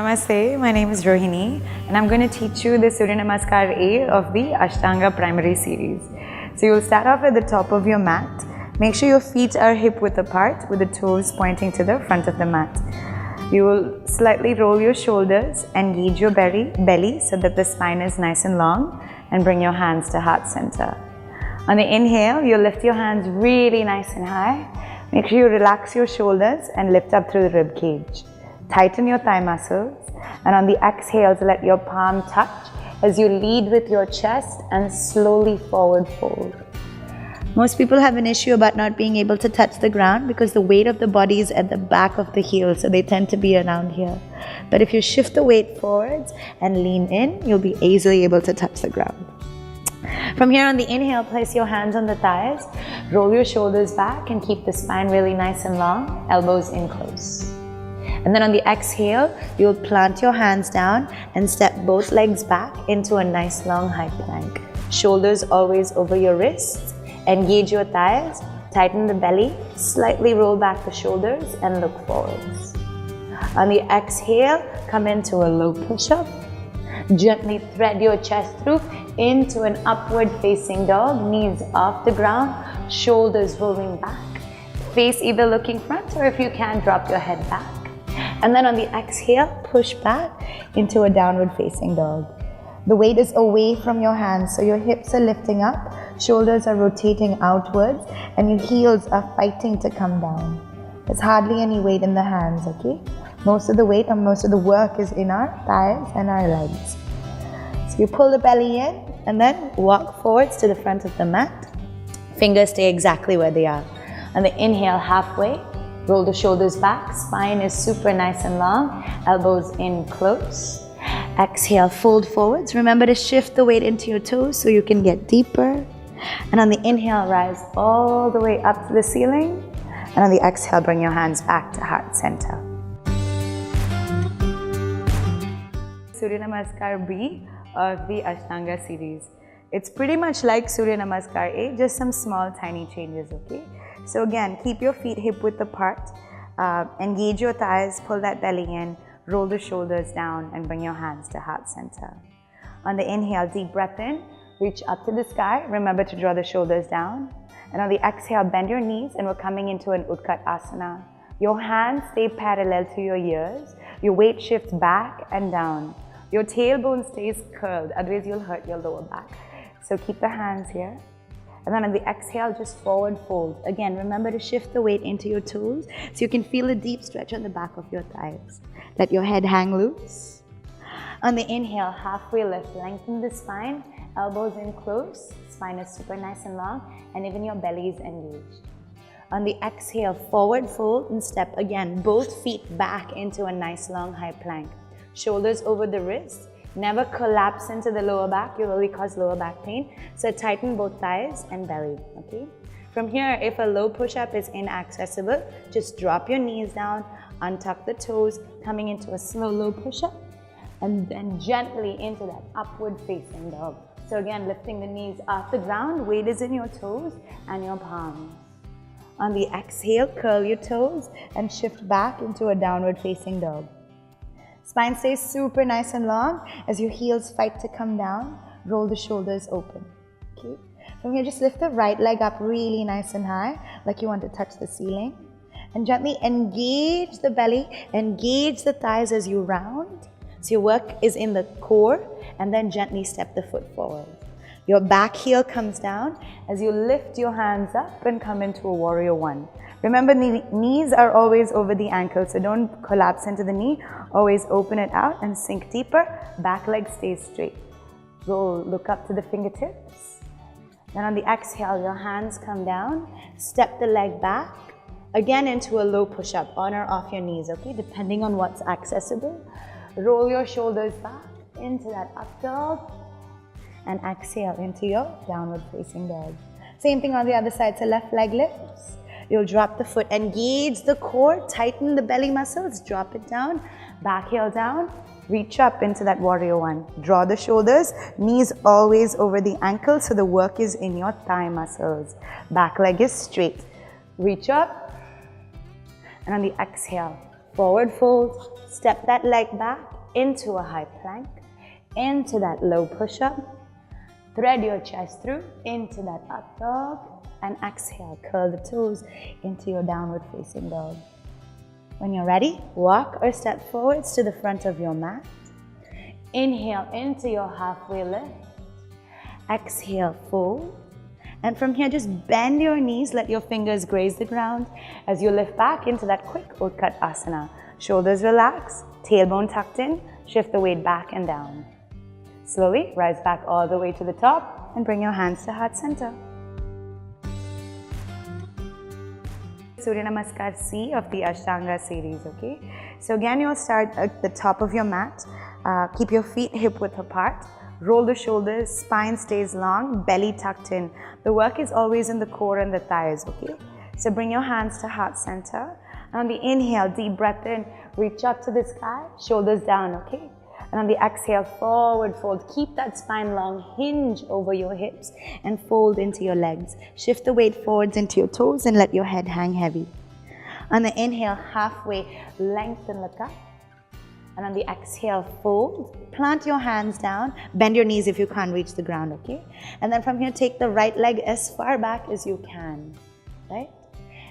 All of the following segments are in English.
Namaste, my name is Rohini and I'm going to teach you the Surya Namaskar A of the Ashtanga primary series. So you'll start off at the top of your mat. Make sure your feet are hip width apart with the toes pointing to the front of the mat. You will slightly roll your shoulders, engage your belly so that the spine is nice and long, and bring your hands to heart center. On the inhale, you'll lift your hands really nice and high. Make sure you relax your shoulders and lift up through the rib cage. Tighten your thigh muscles, and on the exhales, let your palm touch as you lead with your chest and slowly forward fold. Most people have an issue about not being able to touch the ground because the weight of the body is at the back of the heel, so they tend to be around here. But if you shift the weight forwards and lean in, you'll be easily able to touch the ground. From here on the inhale, place your hands on the thighs, roll your shoulders back and keep the spine really nice and long, elbows in close. And then on the exhale, you'll plant your hands down and step both legs back into a nice long high plank. Shoulders always over your wrists, engage your thighs, tighten the belly, slightly roll back the shoulders and look forwards. On the exhale, come into a low push-up. Gently thread your chest through into an upward facing dog, knees off the ground, shoulders rolling back. Face either looking front or if you can, drop your head back. And then on the exhale, push back into a downward facing dog. The weight is away from your hands, so your hips are lifting up, shoulders are rotating outwards, and your heels are fighting to come down. There's hardly any weight in the hands, okay? Most of the weight and most of the work is in our thighs and our legs. So you pull the belly in and then walk forwards to the front of the mat. Fingers stay exactly where they are. On the inhale, halfway. Roll the shoulders back, spine is super nice and long, elbows in close. Exhale, fold forwards. Remember to shift the weight into your toes so you can get deeper. And on the inhale, rise all the way up to the ceiling. And on the exhale, bring your hands back to heart center. Surya Namaskar B of the Ashtanga series. It's pretty much like Surya Namaskar A, just some small tiny changes, okay? So again, keep your feet hip width apart, engage your thighs, pull that belly in, roll the shoulders down and bring your hands to heart center. On the inhale, deep breath in, reach up to the sky, remember to draw the shoulders down. And on the exhale, bend your knees and we're coming into an Utkat Asana. Your hands stay parallel to your ears, your weight shifts back and down. Your tailbone stays curled, otherwise you'll hurt your lower back. So keep the hands here. And then on the exhale, just forward fold. Again, remember to shift the weight into your toes so you can feel a deep stretch on the back of your thighs. Let your head hang loose. On the inhale, halfway lift, lengthen the spine, elbows in close, spine is super nice and long, and even your belly is engaged. On the exhale, forward fold and step again, both feet back into a nice long high plank. Shoulders over the wrists. Never collapse into the lower back, you'll only cause lower back pain. So tighten both thighs and belly, okay? From here, if a low push-up is inaccessible, just drop your knees down, untuck the toes, coming into a slow low push-up, and then gently into that upward facing dog. So again, lifting the knees off the ground, weight is in your toes and your palms. On the exhale, curl your toes and shift back into a downward facing dog. Spine stays super nice and long as your heels fight to come down. Roll the shoulders open. Okay. From here, just lift the right leg up really nice and high, like you want to touch the ceiling. And gently engage the belly, engage the thighs as you round. So your work is in the core, and then gently step the foot forward. Your back heel comes down as you lift your hands up and come into a warrior one. Remember, the knees are always over the ankles, so don't collapse into the knee. Always open it out and sink deeper. Back leg stays straight. Roll, look up to the fingertips. Then on the exhale, your hands come down. Step the leg back. Again into a low push-up, on or off your knees, okay? Depending on what's accessible. Roll your shoulders back into that up dog. And exhale into your downward facing dog. Same thing on the other side, so left leg lifts. You'll drop the foot, engage the core, tighten the belly muscles, drop it down, back heel down, reach up into that warrior one. Draw the shoulders, knees always over the ankles, so the work is in your thigh muscles. Back leg is straight. Reach up, and on the exhale, forward fold, step that leg back, into a high plank, into that low push-up. Thread your chest through into that up dog, and exhale, curl the toes into your downward facing dog. When you're ready, walk or step forwards to the front of your mat. Inhale into your halfway lift. Exhale, fold. And from here, just bend your knees, let your fingers graze the ground as you lift back into that quick Utkat Asana. Shoulders relax, tailbone tucked in, shift the weight back and down. Slowly rise back all the way to the top and bring your hands to heart center. Surya Namaskar C of the Ashtanga series, okay? So again, you'll start at the top of your mat. Keep your feet hip width apart. Roll the shoulders, spine stays long, belly tucked in. The work is always in the core and the thighs, okay? So bring your hands to heart center. And on the inhale, deep breath in, reach up to the sky, shoulders down, okay? And on the exhale, forward fold. Keep that spine long, hinge over your hips and fold into your legs. Shift the weight forwards into your toes and let your head hang heavy. On the inhale, halfway, lengthen, look up. And on the exhale, fold. Plant your hands down. Bend your knees if you can't reach the ground, okay? And then from here, take the right leg as far back as you can, right?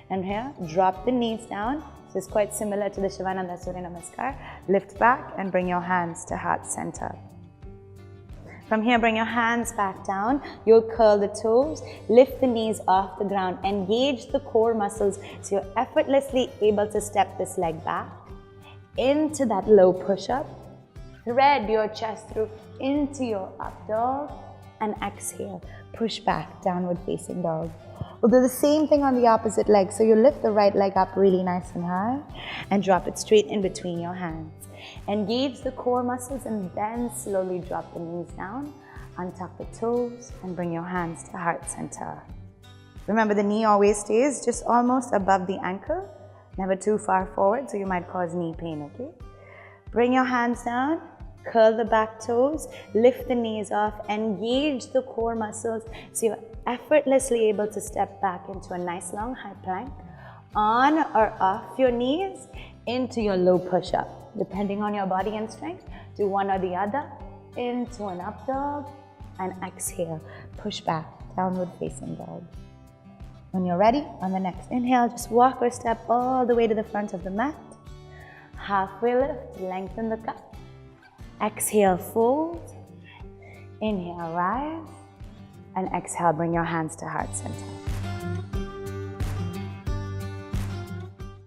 And here, drop the knees down. This is quite similar to the Shivananda Surya Namaskar. Lift back and bring your hands to heart center. From here, bring your hands back down. You'll curl the toes, lift the knees off the ground, engage the core muscles so you're effortlessly able to step this leg back into that low push-up. Thread your chest through into your up dog and exhale. Push back, downward facing dog. We'll do the same thing on the opposite leg. So you lift the right leg up really nice and high and drop it straight in between your hands. Engage the core muscles and then slowly drop the knees down. Untuck the toes and bring your hands to heart center. Remember, the knee always stays just almost above the ankle, never too far forward, so you might cause knee pain, okay? Bring your hands down. Curl the back toes, lift the knees off, engage the core muscles so you're effortlessly able to step back into a nice long high plank, on or off your knees into your low push-up. Depending on your body and strength, do one or the other, into an up dog, and exhale, push back, downward facing dog. When you're ready, on the next inhale, just walk or step all the way to the front of the mat. Halfway lift, lengthen the gut. Exhale, fold. Inhale, rise. And exhale, bring your hands to heart center.